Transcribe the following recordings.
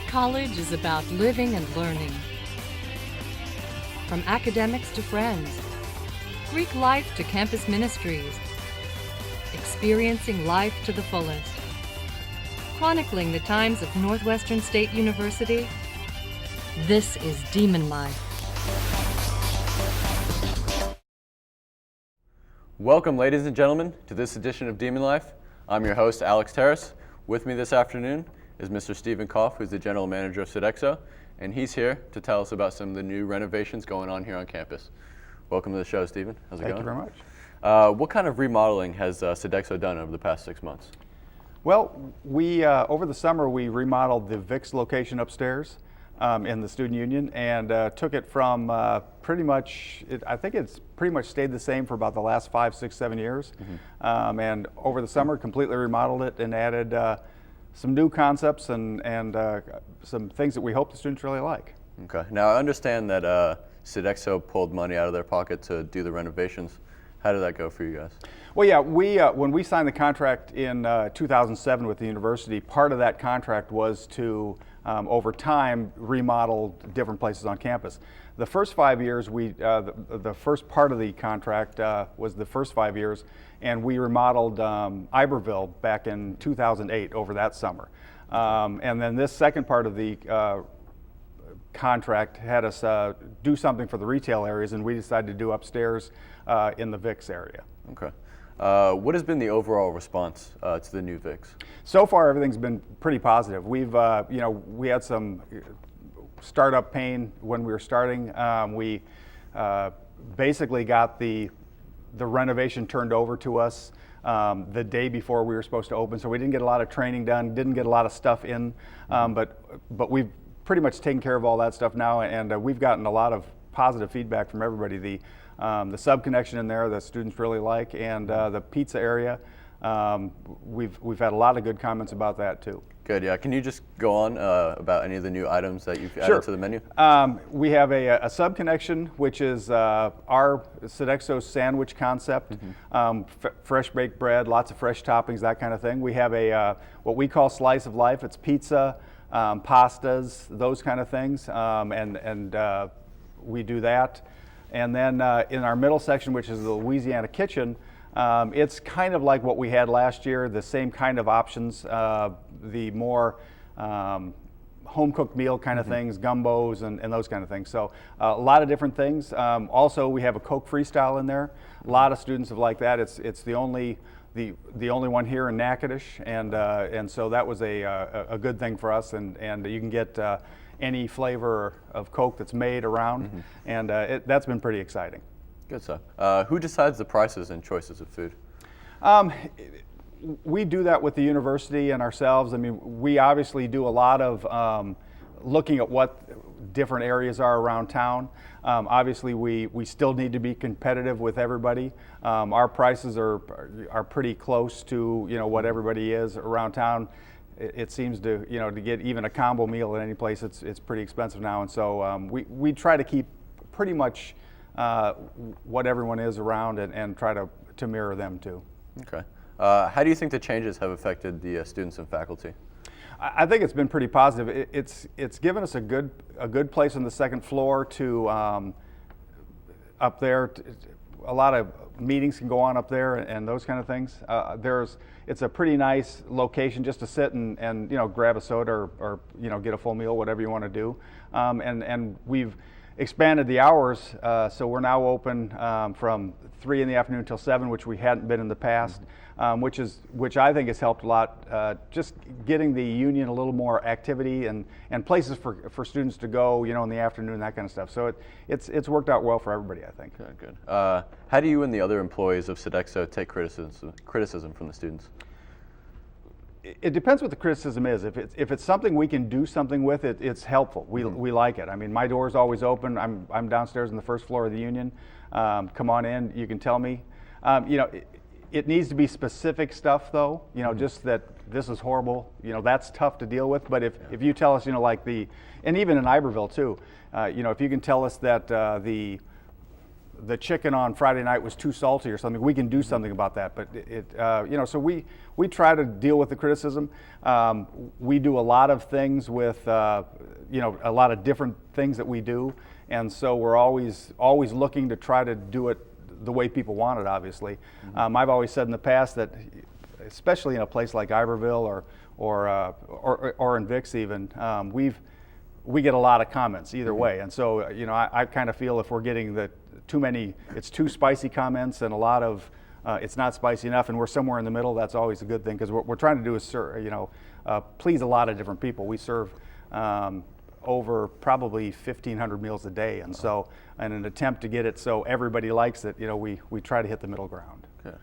College is about living and learning. From academics to friends, Greek life to campus ministries, experiencing life to the fullest. Chronicling the times of Northwestern State University, this is Demon Life. Welcome, ladies and gentlemen, to this edition of Demon Life. I'm your host, Alex Terrace. With me this afternoon is Mr. Stephen Koff, who's the general manager of Sodexo, and he's here to tell us about some of the new renovations going on here on campus. Welcome to the show, Stephen. How's it going? Thank you very much. What kind of remodeling has Sodexo done over the past 6 months? Well, we over the summer we remodeled the VIX location upstairs in the student union and took it from pretty much, I think it's pretty much stayed the same for about the last 5, 6, 7 years. Mm-hmm. And over the summer completely remodeled it and added some new concepts and some things that we hope the students really like. Okay. Now, I understand that Sodexo pulled money out of their pocket to do the renovations. How did that go for you guys? Well, yeah, when we signed the contract in 2007 with the university, part of that contract was to, over time, remodel different places on campus. The first 5 years, the first part of the contract was the first 5 years, and we remodeled Iberville back in 2008 over that summer. And then this second part of the contract had us do something for the retail areas, and we decided to do upstairs in the VIX area. Okay. What has been the overall response to the new VIX? So far, everything's been pretty positive. We've, we had some startup pain when we were starting. We basically got the renovation turned over to us the day before we were supposed to open, so we didn't get a lot of training done, didn't get a lot of stuff in, but we've pretty much taken care of all that stuff now, and we've gotten a lot of positive feedback from everybody. The sub connection in there, the students really like, and the pizza area, we've had a lot of good comments about that too. Good, yeah. Can you just go on about any of the new items that you've Sure. added to the menu? We have a sub connection, which is our Sodexo sandwich concept. Mm-hmm. Fresh baked bread, lots of fresh toppings, that kind of thing. We have what we call slice of life. It's pizza, pastas, those kind of things, and we do that. And then in our middle section, which is the Louisiana kitchen, it's kind of like what we had last year, the same kind of options, the more home-cooked meal kind of things, gumbos and those kind of things. So a lot of different things. Also, we have a Coke Freestyle in there. A lot of students have liked that. It's the only one here in Natchitoches, and so that was a good thing for us. And you can get any flavor of Coke that's made around, and that's been pretty exciting. Good stuff. Who decides the prices and choices of food? We do that with the university and ourselves. I mean, we obviously do a lot of looking at what different areas are around town. Obviously, we still need to be competitive with everybody. Our prices are pretty close to what everybody is around town. It seems to to get even a combo meal at any place, it's pretty expensive now, and so we try to keep pretty much what everyone is around and try to mirror them too. Okay. How do you think the changes have affected the students and faculty? I think it's been pretty positive. It's given us a good place on the second floor to up there. A lot of meetings can go on up there and those kind of things. It's a pretty nice location just to sit and grab a soda or get a full meal, whatever you want to do. And we've expanded the hours, so we're now open from 3 in the afternoon till 7, which we hadn't been in the past, which I think has helped a lot, just getting the union a little more activity and places for students to go, in the afternoon, that kind of stuff. So it's worked out well for everybody, I think. Good. How do you and the other employees of Sodexo take criticism from the students? It depends what the criticism is. If it's something we can do something with, it's helpful. We like it. I mean, my door's always open. I'm downstairs on the first floor of the union. Come on in. You can tell me. It needs to be specific stuff, though. Just that this is horrible, that's tough to deal with. But if you tell us, like and even in Iberville too, if you can tell us that the chicken on Friday night was too salty or something, we can do something about that. But so we try to deal with the criticism. We do a lot of things with, a lot of different things that we do. And so we're always looking to try to do it the way people want it, obviously. I've always said in the past that, especially in a place like Iberville or in Vicks even, we get a lot of comments either way. And so, I kind of feel if we're getting it's too spicy comments and a lot of it's not spicy enough, and we're somewhere in the middle, that's always a good thing, because what we're trying to do is please a lot of different people. We serve over probably 1,500 meals a day, and so in an attempt to get it so everybody likes it, we try to hit the middle ground. Okay.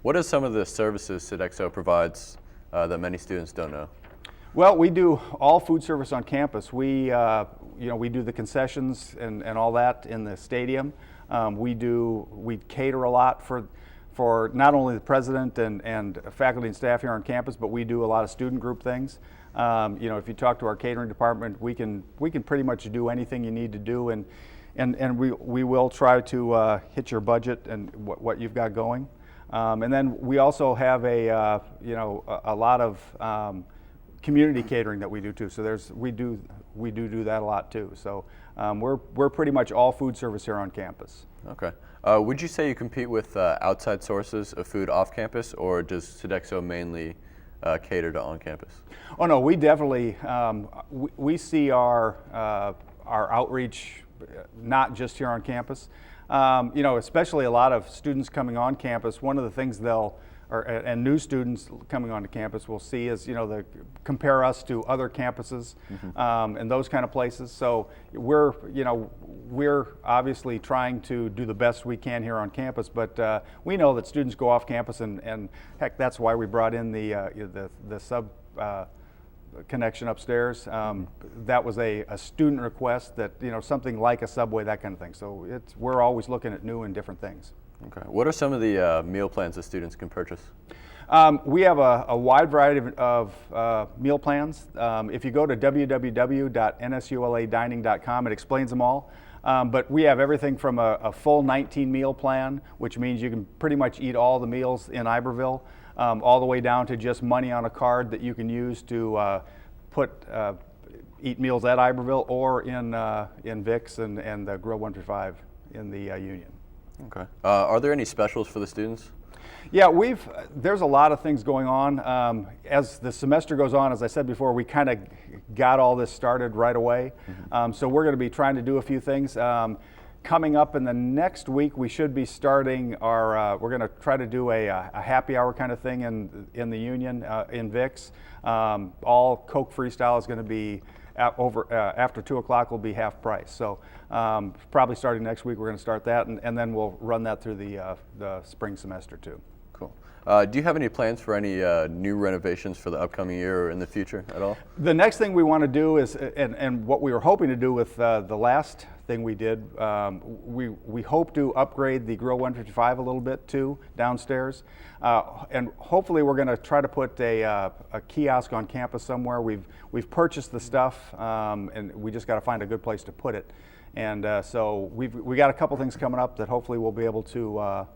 What are some of the services Sodexo provides that many students don't know? Well, we do all food service on campus. We do the concessions and all that in the stadium. We cater a lot for not only the president and faculty and staff here on campus, but we do a lot of student group things. If you talk to our catering department, we can pretty much do anything you need to do, and we will try to hit your budget and what you've got going. And then we also have a lot of community catering that we do too. So we do that a lot too. So we're pretty much all food service here on campus. Okay. Would you say you compete with outside sources of food off campus, or does Sodexo mainly cater to on campus? Oh no, we definitely we see our outreach not just here on campus. Especially a lot of students coming on campus. One of the things and new students coming onto campus will see is, they compare us to other campuses and those kind of places. So we're obviously trying to do the best we can here on campus, but we know that students go off campus, and heck, that's why we brought in the sub connection upstairs. That was a student request that, something like a Subway, that kind of thing. So we're always looking at new and different things. Okay. What are some of the meal plans that students can purchase? We have a wide variety of meal plans. If you go to www.nsuladining.com, it explains them all. But we have everything from a full 19 meal plan, which means you can pretty much eat all the meals in Iberville, all the way down to just money on a card that you can use to eat meals at Iberville or in Vicks and the Grill 135 in the Union. Okay. Are there any specials for the students? Yeah, there's a lot of things going on. As the semester goes on, as I said before, we kind of got all this started right away. So we're going to be trying to do a few things. Coming up in the next week, we should be starting we're going to try to do a happy hour kind of thing in the Union, in Vicks. All Coke Freestyle is going to be after 2 o'clock will be half price. So probably starting next week, we're going to start that, and then we'll run that through the spring semester too. Cool. Do you have any plans for any new renovations for the upcoming year or in the future at all? The next thing we want to do is, and what we were hoping to do with the last thing we did, we hope to upgrade the Grill 155 a little bit too downstairs, and hopefully we're going to try to put a kiosk on campus somewhere. We've purchased the stuff, and we just got to find a good place to put it, and so we got a couple things coming up that hopefully we'll be able to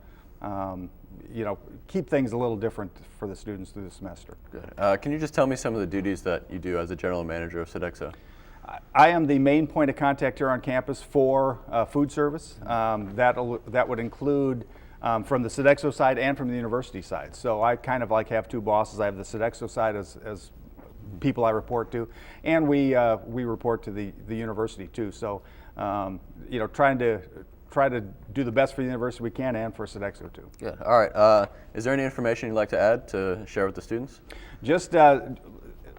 keep things a little different for the students through the semester. Good. Can you just tell me some of the duties that you do as a general manager of Sodexo? I am the main point of contact here on campus for food service. That would include from the Sodexo side and from the university side. So I kind of have two bosses. I have the Sodexo side as people I report to, and we report to the university too. So trying to do the best for the university we can and for Sodexo too. Good. All right. Is there any information you'd like to add to share with the students? Just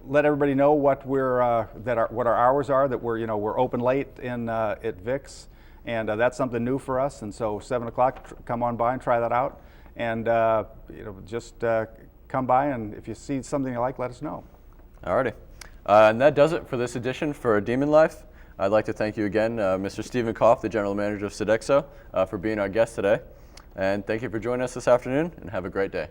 let everybody know what our hours are. That we're open late at Vicks, and that's something new for us. And so 7 o'clock, come on by and try that out, and just come by, and if you see something you like, let us know. Alrighty. And that does it for this edition for Demon Life. I'd like to thank you again, Mr. Stephen Koff, the General Manager of Sodexo, for being our guest today. And thank you for joining us this afternoon, and have a great day.